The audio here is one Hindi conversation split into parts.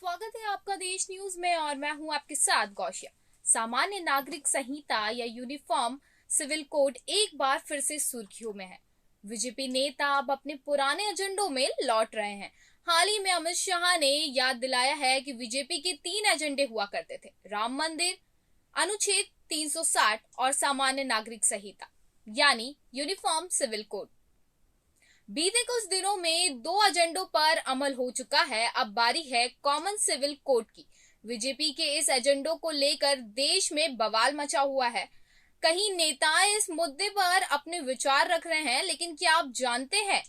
स्वागत है आपका देश न्यूज में और मैं हूं आपके साथ गौशिया। सामान्य नागरिक संहिता या यूनिफॉर्म सिविल कोड एक बार फिर से सुर्खियों में है। बीजेपी नेता अब अपने पुराने एजेंडों में लौट रहे हैं। हाल ही में अमित शाह ने याद दिलाया है कि बीजेपी के 3 एजेंडे हुआ करते थे: राम मंदिर, अनुच्छेद 360 और सामान्य नागरिक संहिता यानी यूनिफॉर्म सिविल कोड। बीते कुछ दिनों में 2 एजेंडों पर अमल हो चुका है। अब बारी है कॉमन सिविल कोड की। बीजेपी के इस एजेंडों को लेकर देश में बवाल मचा हुआ है। कई नेता इस मुद्दे पर अपने विचार रख रहे हैं, लेकिन क्या आप जानते हैं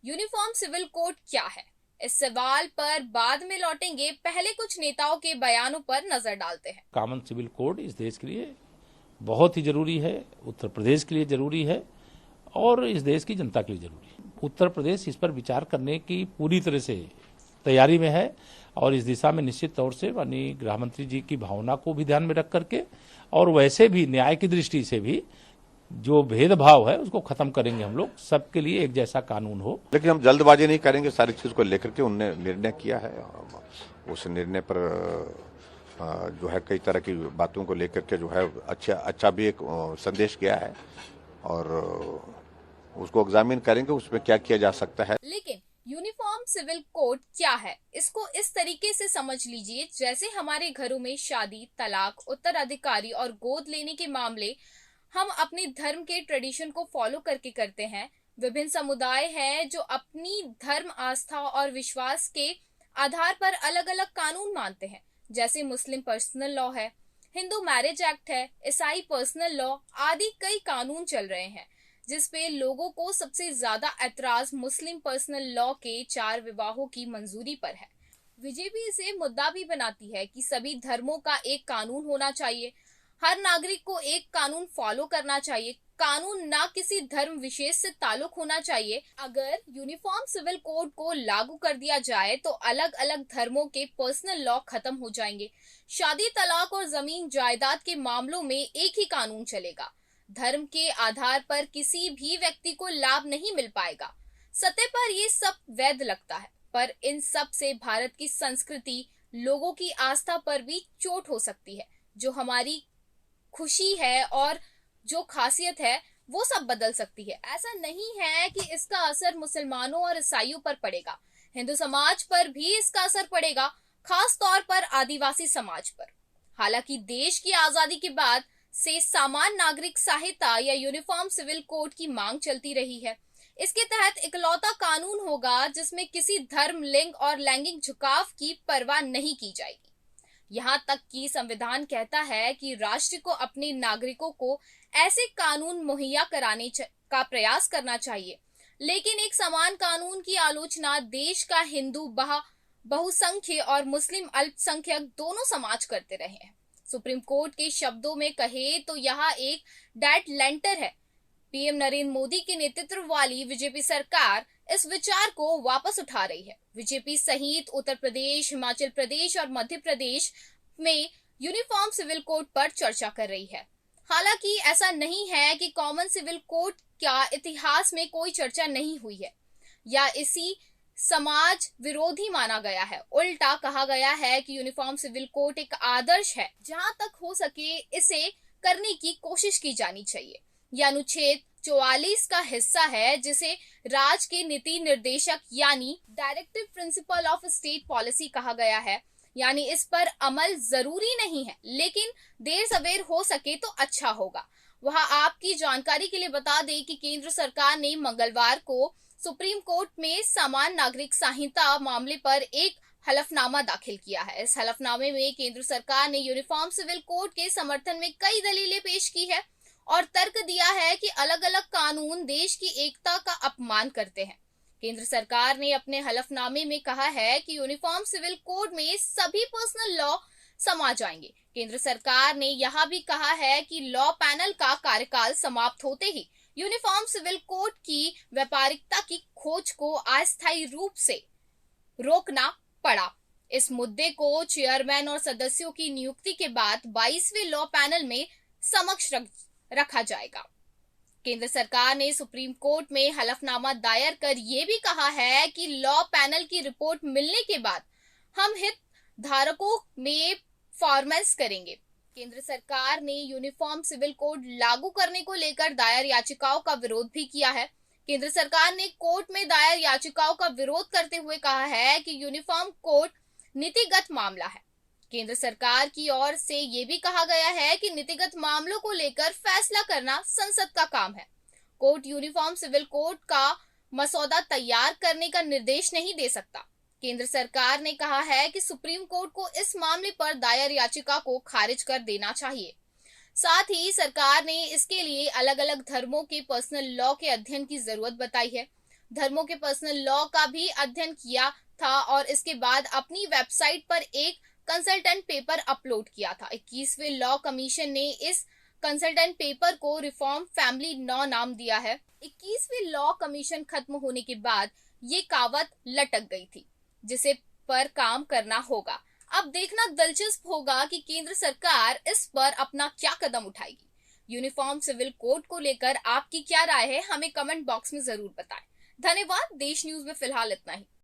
यूनिफॉर्म सिविल कोड क्या है? इस सवाल पर बाद में लौटेंगे, पहले कुछ नेताओं के बयानों पर नजर डालते हैं। कॉमन सिविल कोड इस देश के लिए बहुत ही जरूरी है, उत्तर प्रदेश के लिए जरूरी है और इस देश की जनता के लिए जरूरी है। उत्तर प्रदेश इस पर विचार करने की पूरी तरह से तैयारी में है और इस दिशा में निश्चित तौर से माननीय गृह मंत्री जी की भावना को भी ध्यान में रख करके और वैसे भी न्याय की दृष्टि से भी जो भेदभाव है उसको खत्म करेंगे। हम लोग सबके लिए एक जैसा कानून हो। लेकिन हम जल्दबाजी नहीं करेंगे। सारी चीज को लेकर के उनने निर्णय किया है। उस निर्णय पर जो है कई तरह की बातों को लेकर के जो है अच्छा भी एक संदेश गया है और उसको एग्जामिन करेंगे, उसमें क्या किया जा सकता है। लेकिन यूनिफॉर्म सिविल कोड क्या है, इसको इस तरीके से समझ लीजिए जैसे हमारे घरों में शादी, तलाक, उत्तराधिकारी और गोद लेने के मामले हम अपने धर्म के ट्रेडिशन को फॉलो करके करते हैं। विभिन्न समुदाय हैं जो अपनी धर्म, आस्था और विश्वास के आधार पर अलग अलग कानून मानते हैं। जैसे मुस्लिम पर्सनल लॉ है, हिंदू मैरिज एक्ट है, ईसाई पर्सनल लॉ आदि कई कानून चल रहे हैं, जिसपे लोगों को सबसे ज्यादा ऐतराज मुस्लिम पर्सनल लॉ के 4 विवाहों की मंजूरी पर है। बीजेपी इसे मुद्दा भी बनाती है कि सभी धर्मों का एक कानून होना चाहिए, हर नागरिक को एक कानून फॉलो करना चाहिए, कानून ना किसी धर्म विशेष से ताल्लुक होना चाहिए। अगर यूनिफॉर्म सिविल कोड को लागू कर दिया जाए तो अलग अलग धर्मों के पर्सनल लॉ खत्म हो जाएंगे। शादी, तलाक और जमीन जायदाद के मामलों में एक ही कानून चलेगा। धर्म के आधार पर किसी भी व्यक्ति को लाभ नहीं मिल पाएगा। सतह पर ये सब वैध लगता है, पर इन सब से भारत की संस्कृति, लोगों की आस्था पर भी चोट हो सकती है। जो हमारी खुशी है और जो खासियत है वो सब बदल सकती है। ऐसा नहीं है कि इसका असर मुसलमानों और ईसाइयों पर पड़ेगा, हिंदू समाज पर भी इसका असर पड़ेगा, खास तौर पर आदिवासी समाज पर। हालांकि देश की आजादी के बाद से सामान्य नागरिक संहिता या यूनिफॉर्म सिविल कोड की मांग चलती रही है। इसके तहत इकलौता कानून होगा जिसमें किसी धर्म, लिंग और लैंगिक झुकाव की परवाह नहीं की जाएगी। यहाँ तक कि संविधान कहता है कि राष्ट्र को अपने नागरिकों को ऐसे कानून मुहैया कराने का प्रयास करना चाहिए। लेकिन एक समान कानून की आलोचना देश का हिंदू बहुसंख्य और मुस्लिम अल्पसंख्यक दोनों समाज करते रहे हैं। सुप्रीम कोर्ट के शब्दों में कहे तो यह एक डेड लेंटर है। पीएम नरेंद्र मोदी के नेतृत्व वाली बीजेपी सरकार इस विचार को वापस उठा रही है। बीजेपी सहित उत्तर प्रदेश, हिमाचल प्रदेश और मध्य प्रदेश में यूनिफॉर्म सिविल कोड पर चर्चा कर रही है। हालांकि ऐसा नहीं है कि कॉमन सिविल कोड का इतिहास में कोई चर्चा नहीं हुई है या इसी समाज विरोधी माना गया है। उल्टा कहा गया है कि यूनिफॉर्म सिविल कोड एक आदर्श है, जहां तक हो सके इसे करने की कोशिश की जानी चाहिए। यह अनुच्छेद 44 का हिस्सा है, जिसे राज्य के नीति निर्देशक यानी directive principle of state policy कहा गया है। यानी इस पर अमल जरूरी नहीं है, लेकिन देर सवेर हो सके तो अच्छा होगा। वह आपकी जानकारी के लिए बता दें कि केंद्र सरकार ने मंगलवार को सुप्रीम कोर्ट में सामान्य नागरिक संहिता मामले पर एक हलफनामा दाखिल किया है। इस हलफनामे में केंद्र सरकार ने यूनिफॉर्म सिविल कोड के समर्थन में कई दलीलें पेश की है और तर्क दिया है कि अलग अलग कानून देश की एकता का अपमान करते हैं। केंद्र सरकार ने अपने हलफनामे में कहा है कि यूनिफॉर्म सिविल कोड में सभी पर्सनल लॉ समा जाएंगे। केंद्र सरकार ने यह भी कहा है कि लॉ पैनल का कार्यकाल समाप्त होते ही यूनिफॉर्म सिविल कोड की व्यापारिकता की खोज को अस्थायी रूप से रोकना पड़ा। इस मुद्दे को चेयरमैन और सदस्यों की नियुक्ति के बाद 22वें लॉ पैनल में समक्ष रखा जाएगा। केंद्र सरकार ने सुप्रीम कोर्ट में हलफनामा दायर कर ये भी कहा है कि लॉ पैनल की रिपोर्ट मिलने के बाद हम हित धारकों में फॉर्मेल्स करेंगे। केंद्र सरकार ने यूनिफॉर्म सिविल कोड लागू करने को लेकर दायर याचिकाओं का विरोध भी किया है। केंद्र सरकार ने कोर्ट में दायर याचिकाओं का विरोध करते हुए कहा है कि यूनिफॉर्म कोड नीतिगत मामला है। केंद्र सरकार की ओर से ये भी कहा गया है कि नीतिगत मामलों को लेकर फैसला करना संसद का काम है। कोर्ट यूनिफॉर्म सिविल कोड का मसौदा तैयार करने का निर्देश नहीं दे सकता। केंद्र सरकार ने कहा है कि सुप्रीम कोर्ट को इस मामले पर दायर याचिका को खारिज कर देना चाहिए। साथ ही सरकार ने इसके लिए अलग अलग धर्मों के पर्सनल लॉ के अध्ययन की जरूरत बताई है। धर्मों के पर्सनल लॉ का भी अध्ययन किया था और इसके बाद अपनी वेबसाइट पर एक कंसल्टेंट पेपर अपलोड किया था। 21वें लॉ कमीशन ने इस कंसल्टेंट पेपर को रिफॉर्म फैमिली लॉ नाम दिया है। 21वें लॉ कमीशन खत्म होने के बाद ये कहावत लटक गई थी, जिसे पर काम करना होगा। अब देखना दिलचस्प होगा कि केंद्र सरकार इस पर अपना क्या कदम उठाएगी। यूनिफॉर्म सिविल कोड को लेकर आपकी क्या राय है, हमें कमेंट बॉक्स में जरूर बताएं। धन्यवाद। देश न्यूज में फिलहाल इतना ही।